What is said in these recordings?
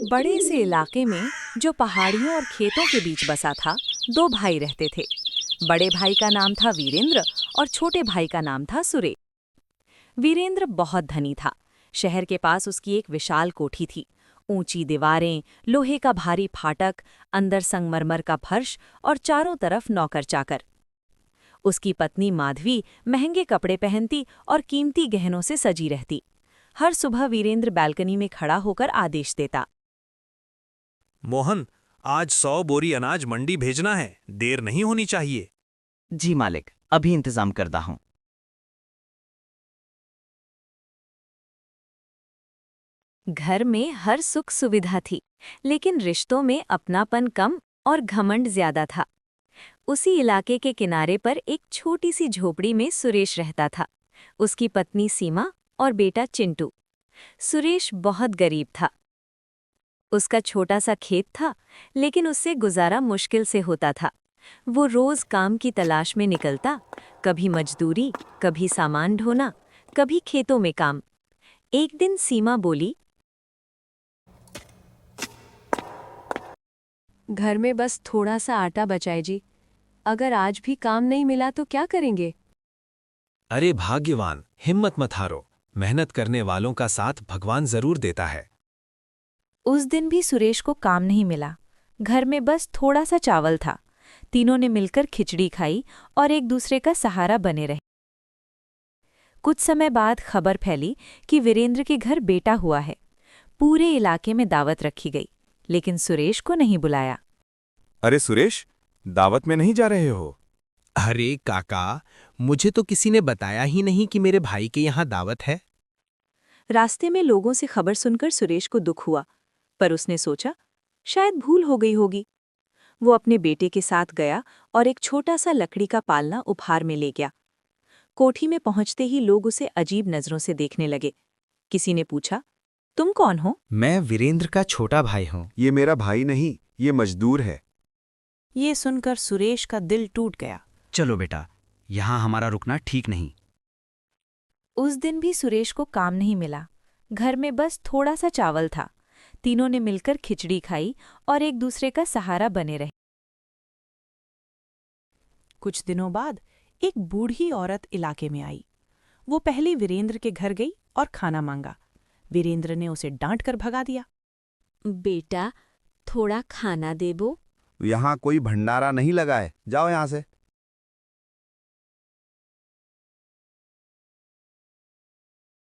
बड़े से इलाके में जो पहाड़ियों और खेतों के बीच बसा था, दो भाई रहते थे। बड़े भाई का नाम था वीरेंद्र और छोटे भाई का नाम था सुरेश। वीरेंद्र बहुत धनी था। शहर के पास उसकी एक विशाल कोठी थी। ऊंची दीवारें, लोहे का भारी फाटक, अंदर संगमरमर का फर्श और चारों तरफ नौकर चाकर। उसकी पत्नी माधवी महंगे कपड़े पहनती और कीमती गहनों से सजी रहती। हर सुबह वीरेंद्र बालकनी में खड़ा होकर आदेश देता। मोहन, आज 100 बोरी अनाज मंडी भेजना है, देर नहीं होनी चाहिए। जी मालिक, अभी इंतजाम करता हूँ। घर में हर सुख सुविधा थी, लेकिन रिश्तों में अपनापन कम और घमंड ज्यादा था। उसी इलाके के किनारे पर एक छोटी सी झोपड़ी में सुरेश रहता था। उसकी पत्नी सीमा और बेटा चिंटू। सुरेश बहुत गरीब था। उसका छोटा सा खेत था, लेकिन उससे गुजारा मुश्किल से होता था। वो रोज काम की तलाश में निकलता, कभी मजदूरी, कभी सामान ढोना, कभी खेतों में काम। एक दिन सीमा बोली, घर में बस थोड़ा सा आटा बचा है जी। अगर आज भी काम नहीं मिला तो क्या करेंगे? अरे भाग्यवान, हिम्मत मत हारो। मेहनत करने वालों का साथ भगवान जरूर देता है। उस दिन भी सुरेश को काम नहीं मिला। घर में बस थोड़ा सा चावल था। तीनों ने मिलकर खिचड़ी खाई और एक दूसरे का सहारा बने रहे। कुछ समय बाद खबर फैली कि वीरेंद्र के घर बेटा हुआ है। पूरे इलाके में दावत रखी गई, लेकिन सुरेश को नहीं बुलाया। अरे सुरेश, दावत में नहीं जा रहे हो? अरे काका, मुझे तो किसी ने बताया ही नहीं कि मेरे भाई के यहाँ दावत है। रास्ते में लोगों से खबर सुनकर सुरेश को दुख हुआ, पर उसने सोचा शायद भूल हो गई होगी। वो अपने बेटे के साथ गया और एक छोटा सा लकड़ी का पालना उपहार में ले गया। कोठी में पहुंचते ही लोग उसे अजीब नजरों से देखने लगे। किसी ने पूछा, तुम कौन हो? मैं वीरेंद्र का छोटा भाई हूँ। ये मेरा भाई नहीं, ये मजदूर है। ये सुनकर सुरेश का दिल टूट गया। चलो बेटा, यहाँ हमारा रुकना ठीक नहीं। उस दिन भी सुरेश को काम नहीं मिला। घर में बस थोड़ा सा चावल था। तीनों ने मिलकर खिचड़ी खाई और एक दूसरे का सहारा बने रहे। कुछ दिनों बाद एक बूढ़ी औरत इलाके में आई। वो पहले वीरेंद्र के घर गई और खाना मांगा। वीरेंद्र ने उसे डांट कर भगा दिया। बेटा, थोड़ा खाना देबो। यहाँ कोई भंडारा नहीं लगा है, जाओ यहाँ से।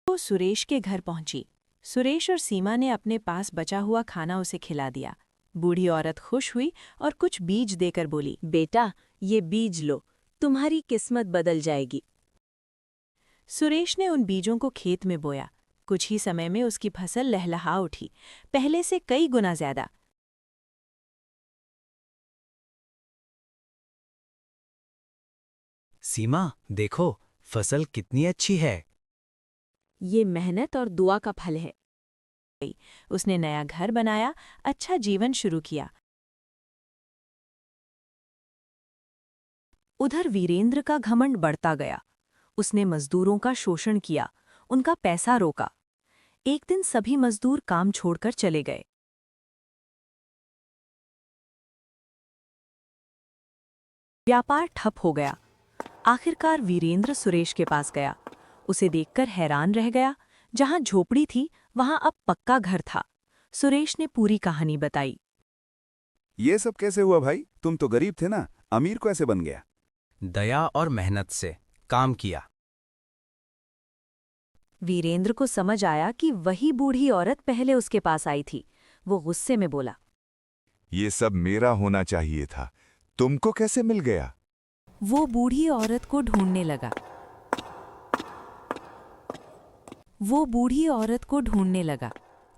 वो सुरेश के घर पहुंची। सुरेश और सीमा ने अपने पास बचा हुआ खाना उसे खिला दिया। बूढ़ी औरत खुश हुई और कुछ बीज देकर बोली, बेटा, ये बीज लो, तुम्हारी किस्मत बदल जाएगी। सुरेश ने उन बीजों को खेत में बोया। कुछ ही समय में उसकी फसल लहलहा उठी, पहले से कई गुना ज्यादा। सीमा, देखो, फसल कितनी अच्छी है। ये मेहनत और दुआ का फल है। उसने नया घर बनाया, अच्छा जीवन शुरू किया। उधर वीरेंद्र का घमंड बढ़ता गया। उसने मजदूरों का शोषण किया, उनका पैसा रोका। एक दिन सभी मजदूर काम छोड़कर चले गए। व्यापार ठप हो गया। आखिरकार वीरेंद्र सुरेश के पास गया। उसे देखकर हैरान रह गया। जहां झोपड़ी थी, वहां अब पक्का घर था। सुरेश ने पूरी कहानी बताई। ये सब कैसे हुआ भाई? तुम तो गरीब थे ना, अमीर कैसे बन गया? दया और मेहनत से काम किया। वीरेंद्र को समझ आया कि वही बूढ़ी औरत पहले उसके पास आई थी। वो गुस्से में बोला, ये सब मेरा होना चाहिए था, तुमको कैसे मिल गया? वो बूढ़ी औरत को ढूंढने लगा।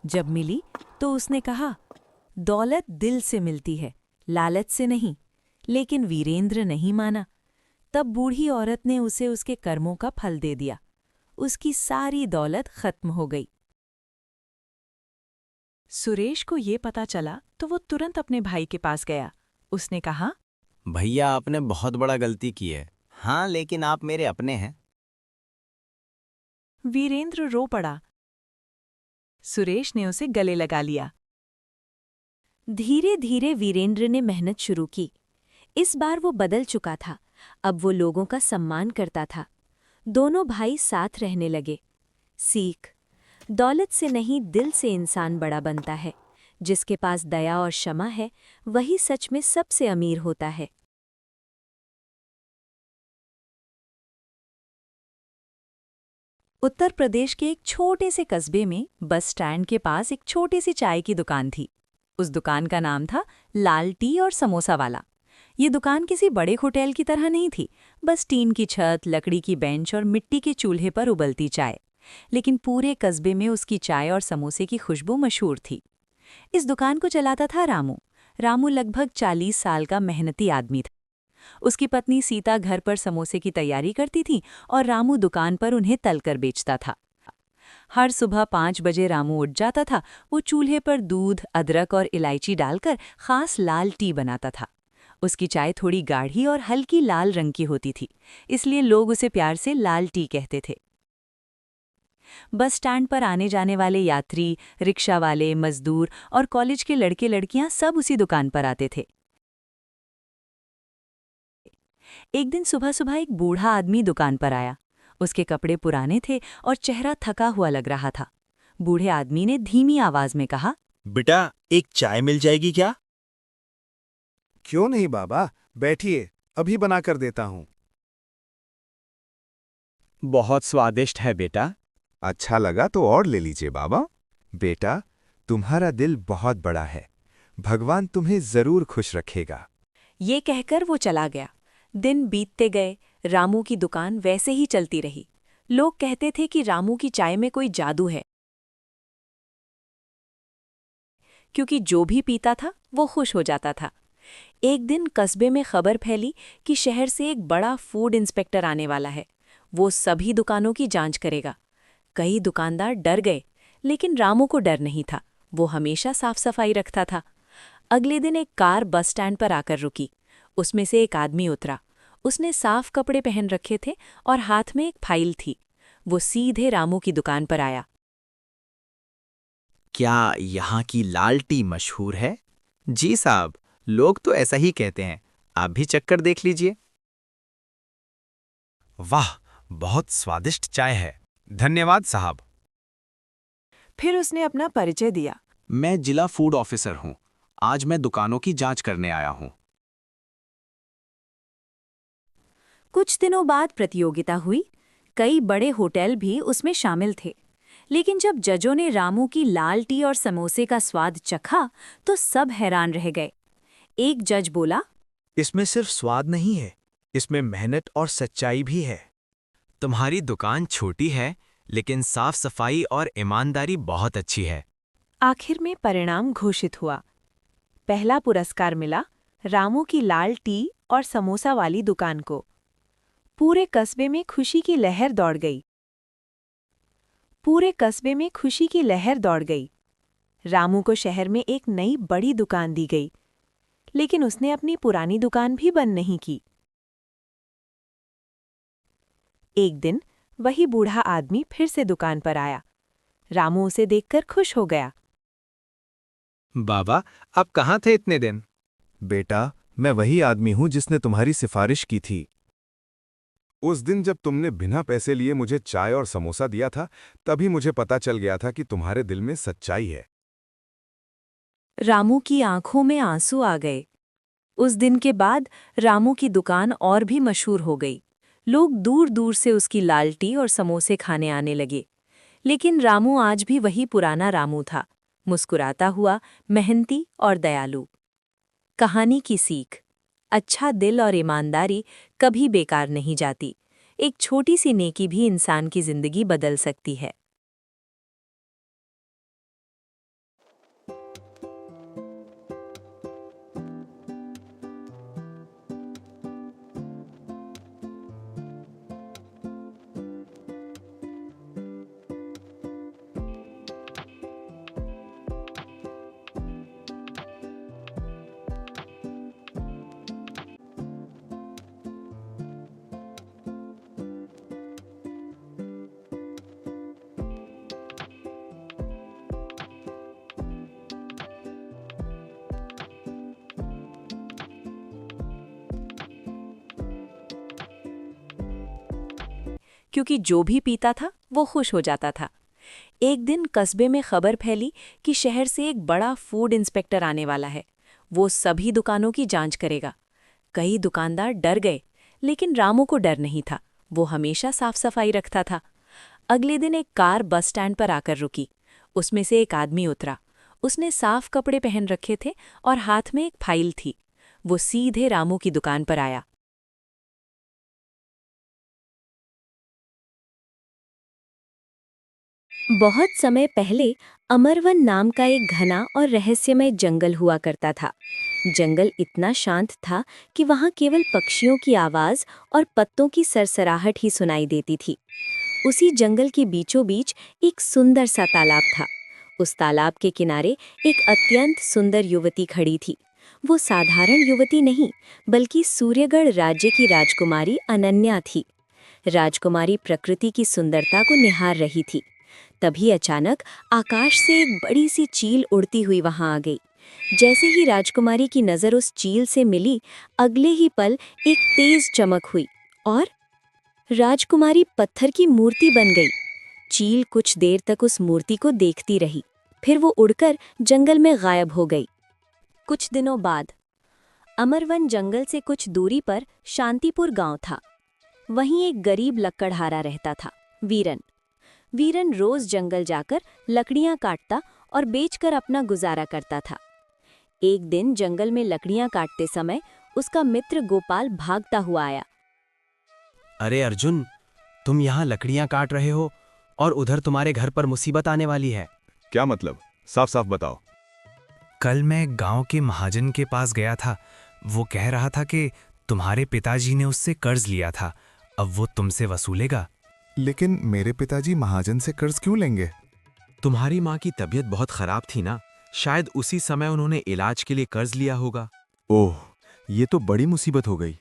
जब मिली तो उसने कहा, दौलत दिल से मिलती है, लालच से नहीं। लेकिन वीरेंद्र नहीं माना। तब बूढ़ी औरत ने उसे उसके कर्मों का फल दे दिया। उसकी सारी दौलत खत्म हो गई। सुरेश को ये पता चला तो वो तुरंत अपने भाई के पास गया। उसने कहा, भैया, आपने बहुत बड़ा गलती की है। हाँ, लेकिन आप मेरे अपने हैं। वीरेंद्र रो पड़ा। सुरेश ने उसे गले लगा लिया। धीरे धीरे वीरेंद्र ने मेहनत शुरू की। इस बार वो बदल चुका था। अब वो लोगों का सम्मान करता था। दोनों भाई साथ रहने लगे। सीख: दौलत से नहीं, दिल से इंसान बड़ा बनता है। जिसके पास दया और क्षमा है, वही सच में सबसे अमीर होता है। उत्तर प्रदेश के एक छोटे से कस्बे में बस स्टैंड के पास एक छोटी सी चाय की दुकान थी। उस दुकान का नाम था लाल टी और समोसा वाला। ये दुकान किसी बड़े होटल की तरह नहीं थी, बस टीन की छत, लकड़ी की बेंच और मिट्टी के चूल्हे पर उबलती चाय। लेकिन पूरे कस्बे में उसकी चाय और समोसे की खुशबू मशहूर थी। इस दुकान को चलाता था रामू। रामू लगभग 40 साल का मेहनती आदमी था। उसकी पत्नी सीता घर पर समोसे की तैयारी करती थी और रामू दुकान पर उन्हें तलकर बेचता था। हर सुबह 5 बजे रामू उठ जाता था। वो चूल्हे पर दूध, अदरक और इलायची डालकर खास लाल टी बनाता था। उसकी चाय थोड़ी गाढ़ी और हल्की लाल रंग की होती थी, इसलिए लोग उसे प्यार से लाल टी कहते थे। बस स्टैंड पर आने जाने वाले यात्री, रिक्शा वाले, मजदूर और कॉलेज के लड़के लड़कियां सब उसी दुकान पर आते थे। एक दिन सुबह सुबह एक बूढ़ा आदमी दुकान पर आया। उसके कपड़े पुराने थे और चेहरा थका हुआ लग रहा था। बूढ़े आदमी ने धीमी आवाज में कहा, बेटा, एक चाय मिल जाएगी क्या? क्यों नहीं बाबा, बैठिए, अभी बना कर देता हूँ। बहुत स्वादिष्ट है बेटा। अच्छा लगा तो और ले लीजिए बाबा। बेटा, तुम्हारा दिल बहुत बड़ा है। भगवान तुम्हें जरूर खुश रखेगा। ये कहकर वो चला गया। दिन बीतते गए, रामू की दुकान वैसे ही चलती रही। लोग कहते थे कि रामू की चाय में कोई जादू है, क्योंकि जो भी पीता था वो खुश हो जाता था। एक दिन कस्बे में खबर फैली कि शहर से एक बड़ा फूड इंस्पेक्टर आने वाला है। वो सभी दुकानों की जांच करेगा। कई दुकानदार डर गए, लेकिन रामू को डर नहीं था। वो हमेशा साफ सफाई रखता था। अगले दिन एक कार बस स्टैंड पर आकर रुकी। उसमें से एक आदमी उतरा। उसने साफ कपड़े पहन रखे थे और हाथ में एक फाइल थी। वो सीधे रामू की दुकान पर आया। क्या यहाँ की लाल टी मशहूर है? जी साहब, लोग तो ऐसा ही कहते हैं। आप भी चक्कर देख लीजिए। वाह, बहुत स्वादिष्ट चाय है। धन्यवाद साहब। फिर उसने अपना परिचय दिया। मैं जिला फूड ऑफिसर हूँ। आज मैं दुकानों की जांच करने आया हूँ। कुछ दिनों बाद प्रतियोगिता हुई। कई बड़े होटल भी उसमें शामिल थे। लेकिन जब जजों ने रामू की लाल टी और समोसे का स्वाद चखा तो सब हैरान रह गए। एक जज बोला, इसमें सिर्फ स्वाद नहीं है, इसमें मेहनत और सच्चाई भी है। तुम्हारी दुकान छोटी है, लेकिन साफ सफाई और ईमानदारी बहुत अच्छी है। आखिर में परिणाम घोषित हुआ। पहला पुरस्कार मिला रामू की लाल टी और समोसा वाली दुकान को। पूरे कस्बे में खुशी की लहर दौड़ गई। रामू को शहर में एक नई बड़ी दुकान दी गई, लेकिन उसने अपनी पुरानी दुकान भी बंद नहीं की। एक दिन वही बूढ़ा आदमी फिर से दुकान पर आया। रामू उसे देखकर खुश हो गया। बाबा, आप कहाँ थे इतने दिन? बेटा, मैं वही आदमी हूं जिसने तुम्हारी सिफारिश की थी। उस दिन जब तुमने बिना पैसे लिए मुझे चाय और समोसा दिया था, तभी मुझे पता चल गया था कि तुम्हारे दिल में सच्चाई है। रामू की आंखों में आंसू आ गए। उस दिन के बाद रामू की दुकान और भी मशहूर हो गई। लोग दूर दूर से उसकी लाल टी और समोसे खाने आने लगे। लेकिन रामू आज भी वही पुराना रामू था, मुस्कुराता हुआ, मेहनती और दयालु। कहानी की सीख: अच्छा दिल और ईमानदारी कभी बेकार नहीं जाती। एक छोटी सी नेकी भी इंसान की जिंदगी बदल सकती है। क्योंकि जो भी पीता था वो खुश हो जाता था। एक दिन कस्बे में खबर फैली कि शहर से एक बड़ा फूड इंस्पेक्टर आने वाला है। वो सभी दुकानों की जांच करेगा। कई दुकानदार डर गए, लेकिन रामू को डर नहीं था। वो हमेशा साफ सफाई रखता था। अगले दिन एक कार बस स्टैंड पर आकर रुकी। उसमें से एक आदमी उतरा। उसने साफ कपड़े पहन रखे थे और हाथ में एक फाइल थी। वो सीधे रामू की दुकान पर आया। बहुत समय पहले अमरवन नाम का एक घना और रहस्यमय जंगल हुआ करता था। जंगल इतना शांत था कि वहां केवल पक्षियों की आवाज और पत्तों की सरसराहट ही सुनाई देती थी। उसी जंगल के बीचों बीच एक सुंदर सा तालाब था। उस तालाब के किनारे एक अत्यंत सुंदर युवती खड़ी थी। वो साधारण युवती नहीं, बल्कि सूर्यगढ़ राज्य की राजकुमारी अनन्या थी। राजकुमारी प्रकृति की सुंदरता को निहार रही थी। तभी अचानक आकाश से एक बड़ी सी चील उड़ती हुई वहां आ गई। जैसे ही राजकुमारी की नजर उस चील से मिली, अगले ही पल एक तेज चमक हुई और राजकुमारी पत्थर की मूर्ति बन गई। चील कुछ देर तक उस मूर्ति को देखती रही, फिर वो उड़कर जंगल में गायब हो गई। कुछ दिनों बाद अमरवन जंगल से कुछ दूरी पर शांतिपुर गांव था। वहीं एक गरीब लकड़हारा रहता था, वीरन। वीरन रोज जंगल जाकर लकड़ियां काटता और बेचकर अपना गुजारा करता था। एक दिन जंगल में लकड़ियां काटते समय उसका मित्र गोपाल भागता हुआ आया। अरे अर्जुन, तुम यहाँ लकड़ियाँ काट रहे हो और उधर तुम्हारे घर पर मुसीबत आने वाली है। क्या मतलब? साफ साफ बताओ। कल मैं गांव के महाजन के पास गया था। वो कह रहा था कि तुम्हारे पिताजी ने उससे कर्ज लिया था, अब वो तुमसे वसूलेगा। लेकिन मेरे पिताजी महाजन से कर्ज क्यों लेंगे? तुम्हारी माँ की तबीयत बहुत खराब थी ना, शायद उसी समय उन्होंने इलाज के लिए कर्ज लिया होगा। ओह, ये तो बड़ी मुसीबत हो गई।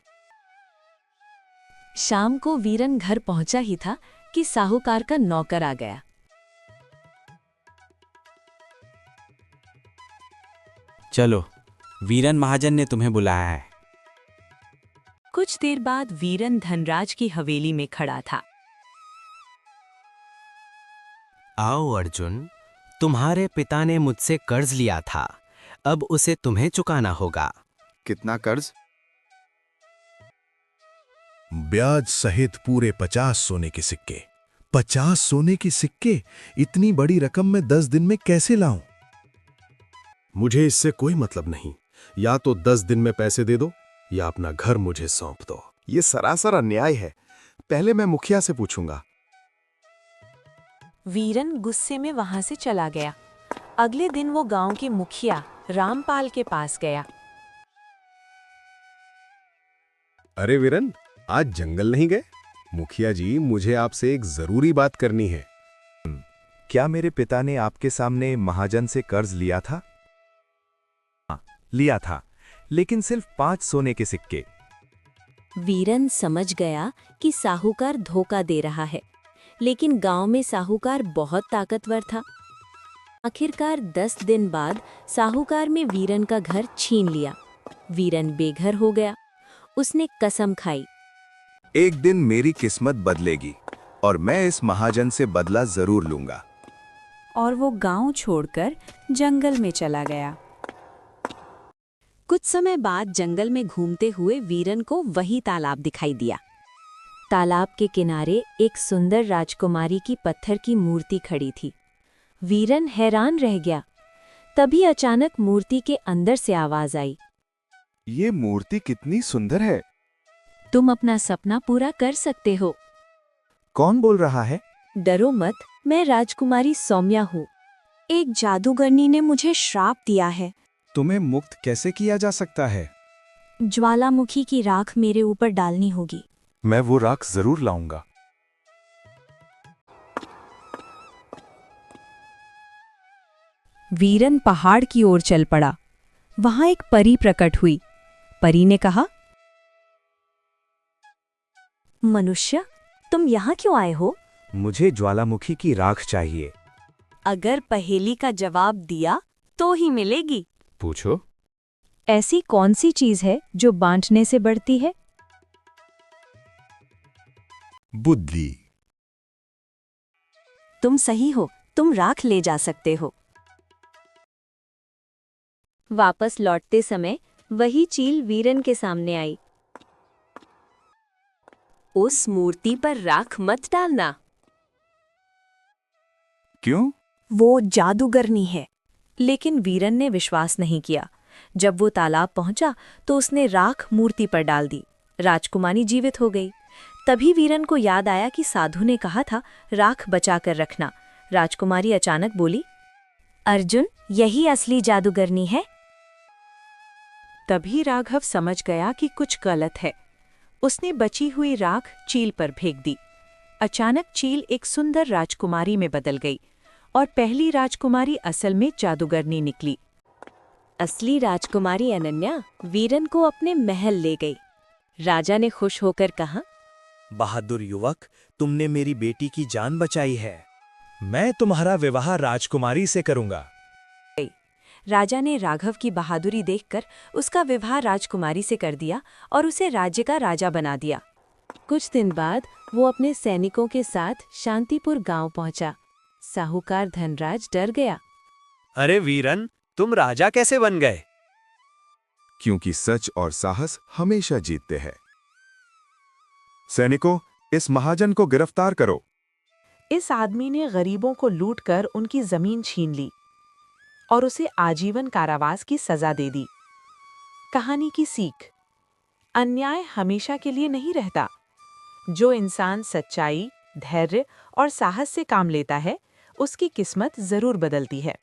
शाम को वीरन घर पहुंचा ही था कि साहूकार का नौकर आ गया। चलो, वीरन महाजन ने तुम्हें बुलाया है। कुछ देर बाद वीरन धनराज की हवेली में खड़ा था। आओ अर्जुन, तुम्हारे पिता ने मुझसे कर्ज लिया था, अब उसे तुम्हें चुकाना होगा। कितना कर्ज? ब्याज सहित पूरे 50 सोने के सिक्के। 50 सोने के सिक्के? इतनी बड़ी रकम मैं 10 दिन में कैसे लाऊं? मुझे इससे कोई मतलब नहीं। या तो 10 दिन में पैसे दे दो या अपना घर मुझे सौंप दो। ये सरासर अन्याय है। पहले मैं मुखिया से पूछूंगा। वीरन गुस्से में वहां से चला गया। अगले दिन वो गांव के मुखिया रामपाल के पास गया। अरे वीरन, आज जंगल नहीं गए? मुखिया जी, मुझे आपसे एक जरूरी बात करनी है। क्या मेरे पिता ने आपके सामने महाजन से कर्ज लिया था? हाँ, लिया था, लेकिन सिर्फ 5 सोने के सिक्के। वीरन समझ गया कि साहूकार धोखा दे रहा है, लेकिन गांव में साहूकार बहुत ताकतवर था। आखिरकार 10 दिन बाद साहूकार में वीरन का घर छीन लिया। वीरन बेघर हो गया। उसने कसम खाई, एक दिन मेरी किस्मत बदलेगी और मैं इस महाजन से बदला जरूर लूंगा। और वो गांव छोड़कर जंगल में चला गया। कुछ समय बाद जंगल में घूमते हुए वीरन को वही तालाब दिखाई दिया। तालाब के किनारे एक सुंदर राजकुमारी की पत्थर की मूर्ति खड़ी थी। वीरन हैरान रह गया। तभी अचानक मूर्ति के अंदर से आवाज आई, ये मूर्ति कितनी सुंदर है। तुम अपना सपना पूरा कर सकते हो। कौन बोल रहा है? डरो मत, मैं राजकुमारी सौम्या हूँ। एक जादूगरनी ने मुझे श्राप दिया है। तुम्हें मुक्त कैसे किया जा सकता है? ज्वालामुखी की राख मेरे ऊपर डालनी होगी। मैं वो राख जरूर लाऊंगा। वीरन पहाड़ की ओर चल पड़ा। वहां एक परी प्रकट हुई। परी ने कहा, मनुष्य, तुम यहाँ क्यों आए हो? मुझे ज्वालामुखी की राख चाहिए। अगर पहेली का जवाब दिया तो ही मिलेगी। पूछो। ऐसी कौन सी चीज है जो बांटने से बढ़ती है? बुद्धि। तुम सही हो, तुम राख ले जा सकते हो। वापस लौटते समय वही चील वीरन के सामने आई। उस मूर्ति पर राख मत डालना। क्यों? वो जादूगरनी है। लेकिन वीरन ने विश्वास नहीं किया। जब वो तालाब पहुंचा तो उसने राख मूर्ति पर डाल दी। राजकुमारी जीवित हो गई। तभी वीरन को याद आया कि साधु ने कहा था राख बचा कर रखना। राजकुमारी अचानक बोली, अर्जुन, यही असली जादूगरनी है। तभी राघव समझ गया कि कुछ गलत है। उसने बची हुई राख चील पर फेंक दी। अचानक चील एक सुंदर राजकुमारी में बदल गई और पहली राजकुमारी असल में जादूगरनी निकली। असली राजकुमारी अनन्या वीरन को अपने महल ले गई। राजा ने खुश होकर कहा, बहादुर युवक, तुमने मेरी बेटी की जान बचाई है। मैं तुम्हारा विवाह राजकुमारी से करूंगा। राजा ने राघव की बहादुरी देखकर उसका विवाह राजकुमारी से कर दिया और उसे राज्य का राजा बना दिया। कुछ दिन बाद वो अपने सैनिकों के साथ शांतिपुर गांव पहुंचा। साहूकार धनराज डर गया। अरे वीरन, तुम राजा कैसे बन गए? क्योंकि सच और साहस हमेशा जीतते हैं। सैनिकों, इस महाजन को गिरफ्तार करो। इस आदमी ने गरीबों को लूटकर उनकी जमीन छीन ली और उसे आजीवन कारावास की सजा दे दी। कहानी की सीख: अन्याय हमेशा के लिए नहीं रहता। जो इंसान सच्चाई, धैर्य और साहस से काम लेता है, उसकी किस्मत जरूर बदलती है।